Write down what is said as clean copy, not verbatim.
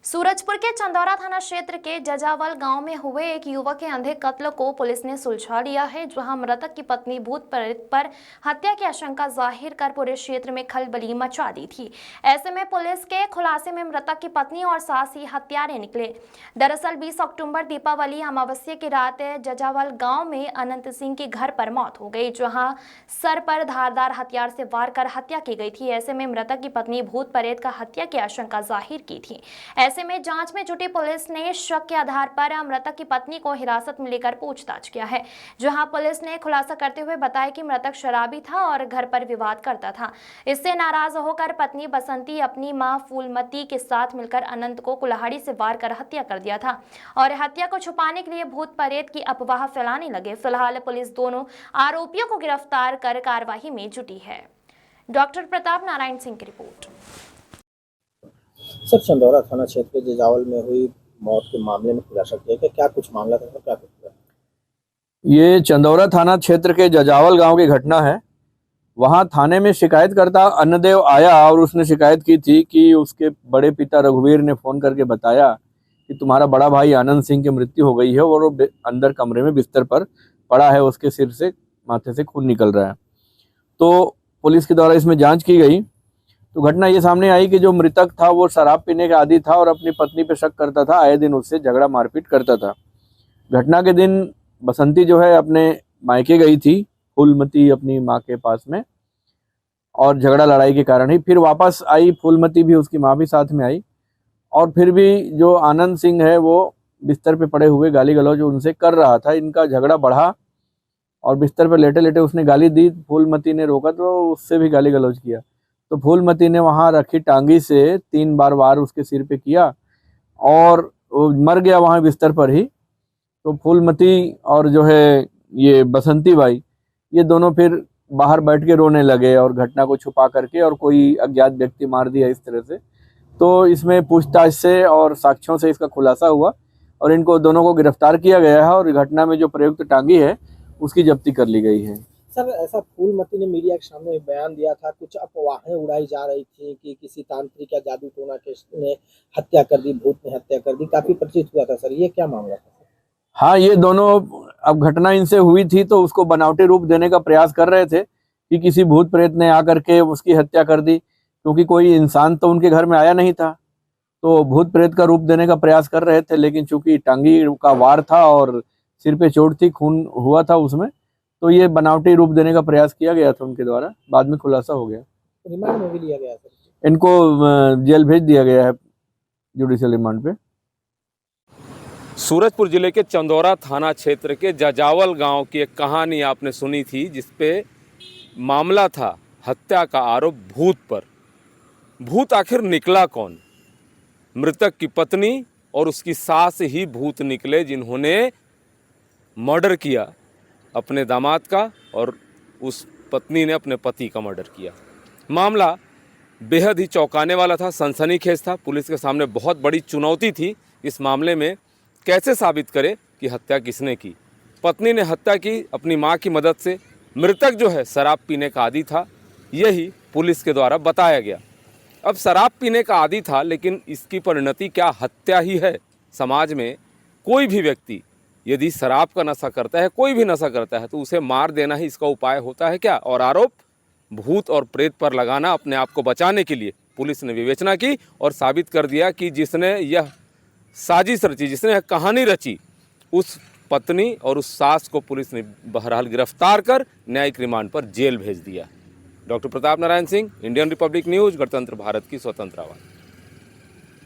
सूरजपुर के चंदौरा थाना क्षेत्र के जजावल गांव में हुए एक युवक के अंधे कत्ल को पुलिस ने सुलझा लिया है, जहां मृतक की पत्नी भूत प्रेत पर हत्या की आशंका जाहिर कर पूरे क्षेत्र में खलबली मचा दी थी। ऐसे में पुलिस के खुलासे में मृतक की पत्नी और सास ही हत्यारे निकले। दरअसल 20 अक्टूबर दीपावली अमावस्या की रात जजावल गाँव में अनंत सिंह के घर पर मौत हो गई, जहाँ सर पर धारदार हथियार से वार कर हत्या की गई थी। ऐसे में मृतक की पत्नी भूत प्रेत का हत्या की आशंका जाहिर की थी। ऐसे में जांच में जुटी पुलिस ने शक के आधार पर मृतक की पत्नी को हिरासत में लेकर पूछताछ किया है, जहां पुलिस ने खुलासा करते हुए बताया कि मृतक शराबी था और घर पर विवाद करता था। इससे नाराज होकर पत्नी बसंती अपनी मां फूलमती के साथ मिलकर अनंत को कुल्हाड़ी से वार कर हत्या कर दिया था और हत्या को छुपाने के लिए भूत प्रेत की अफवाह फैलाने लगे। फिलहाल पुलिस दोनों आरोपियों को गिरफ्तार कर कार्रवाई में जुटी है। डॉक्टर प्रताप नारायण सिंह की रिपोर्ट। सर, चंदौरा थाना क्षेत्र के जजावल में हुई मौत के मामले में खुलासा किया कि क्या कुछ मामला था, क्या कुछ था? ये चंदौरा थाना क्षेत्र के जजावल गांव की घटना है। वहां थाने में शिकायतकर्ता अन्नदेव आया और उसने शिकायत की थी कि उसके बड़े पिता रघुवीर ने फोन करके बताया कि तुम्हारा बड़ा भाई आनंद सिंह की मृत्यु हो गई है और वो अंदर कमरे में बिस्तर पर पड़ा है, उसके सिर से माथे से खून निकल रहा है। तो पुलिस के द्वारा इसमें जाँच की गई तो घटना ये सामने आई कि जो मृतक था वो शराब पीने का आदी था और अपनी पत्नी पे शक करता था, आए दिन उससे झगड़ा मारपीट करता था। घटना के दिन बसंती जो है अपने मायके गई थी, फूलमती अपनी माँ के पास में, और झगड़ा लड़ाई के कारण ही फिर वापस आई। फूलमती भी, उसकी माँ भी साथ में आई और फिर भी जो आनंद सिंह है वो बिस्तर पे पड़े हुए गाली गलौज उनसे कर रहा था। इनका झगड़ा बढ़ा और बिस्तर पर लेटे लेटे उसने गाली दी। फूलमती ने रोका तो उससे भी गाली गलौज किया। तो फूलमती ने वहां रखी टांगी से 3 बार वार उसके सिर पे किया और वो मर गया वहां बिस्तर पर ही। तो फूलमती और जो है ये बसंती बाई, ये दोनों फिर बाहर बैठ के रोने लगे और घटना को छुपा करके, और कोई अज्ञात व्यक्ति मार दिया इस तरह से। तो इसमें पूछताछ से और साक्ष्यों से इसका खुलासा हुआ और इनको दोनों को गिरफ्तार किया गया है और घटना में जो प्रयुक्त टांगी है उसकी जब्ती कर ली गई है। सर, ऐसा फूलमती ने मीडिया के सामने बयान दिया था, कुछ अफवाहें उड़ाई जा रही थी कि किसी तांत्रिक या जादू टोना के ने हत्या कर दी, भूत ने हत्या कर दी, काफी प्रचलित हुआ था। सर, ये क्या मामला था? हाँ, ये दोनों, अब घटना इनसे हुई थी तो उसको बनावटी रूप देने का प्रयास कर रहे थे कि किसी भूत प्रेत ने आकर के उसकी हत्या कर दी, क्योंकि कोई इंसान तो उनके घर में आया नहीं था। तो भूत प्रेत का रूप देने का प्रयास कर रहे थे, लेकिन चूंकि टांगी का वार था और सिर पे चोट थी, खून हुआ था उसमें, तो ये बनावटी रूप देने का प्रयास किया गया था उनके द्वारा। बाद में खुलासा हो गया। रिमांड में भी लिया गया सर? इनको जेल भेज दिया गया है जुडिशियल रिमांड पे। सूरजपुर जिले के चंदौरा थाना क्षेत्र के जजावल गांव की एक कहानी आपने सुनी थी, जिसपे मामला था हत्या का आरोप भूत पर। भूत आखिर निकला कौन? मृतक की पत्नी और उसकी सास ही भूत निकले, जिन्होंने मर्डर किया अपने दामाद का और उस पत्नी ने अपने पति का मर्डर किया। मामला बेहद ही चौंकाने वाला था, सनसनीखेज था। पुलिस के सामने बहुत बड़ी चुनौती थी इस मामले में, कैसे साबित करे कि हत्या किसने की। पत्नी ने हत्या की अपनी मां की मदद से। मृतक जो है शराब पीने का आदी था, यही पुलिस के द्वारा बताया गया। अब शराब पीने का आदी था, लेकिन इसकी परिणति क्या हत्या ही है? समाज में कोई भी व्यक्ति यदि शराब का नशा करता है, कोई भी नशा करता है, तो उसे मार देना ही इसका उपाय होता है क्या? और आरोप भूत और प्रेत पर लगाना अपने आप को बचाने के लिए पुलिस ने विवेचना की और साबित कर दिया कि जिसने यह साजिश रची, जिसने यह कहानी रची, उस पत्नी और उस सास को पुलिस ने बहरहाल गिरफ्तार कर न्यायिक रिमांड पर जेल भेज दिया। Doctor Pratap Narayan Singh, Indian Republic news, गणतंत्र भारत की स्वतंत्र आवाज़।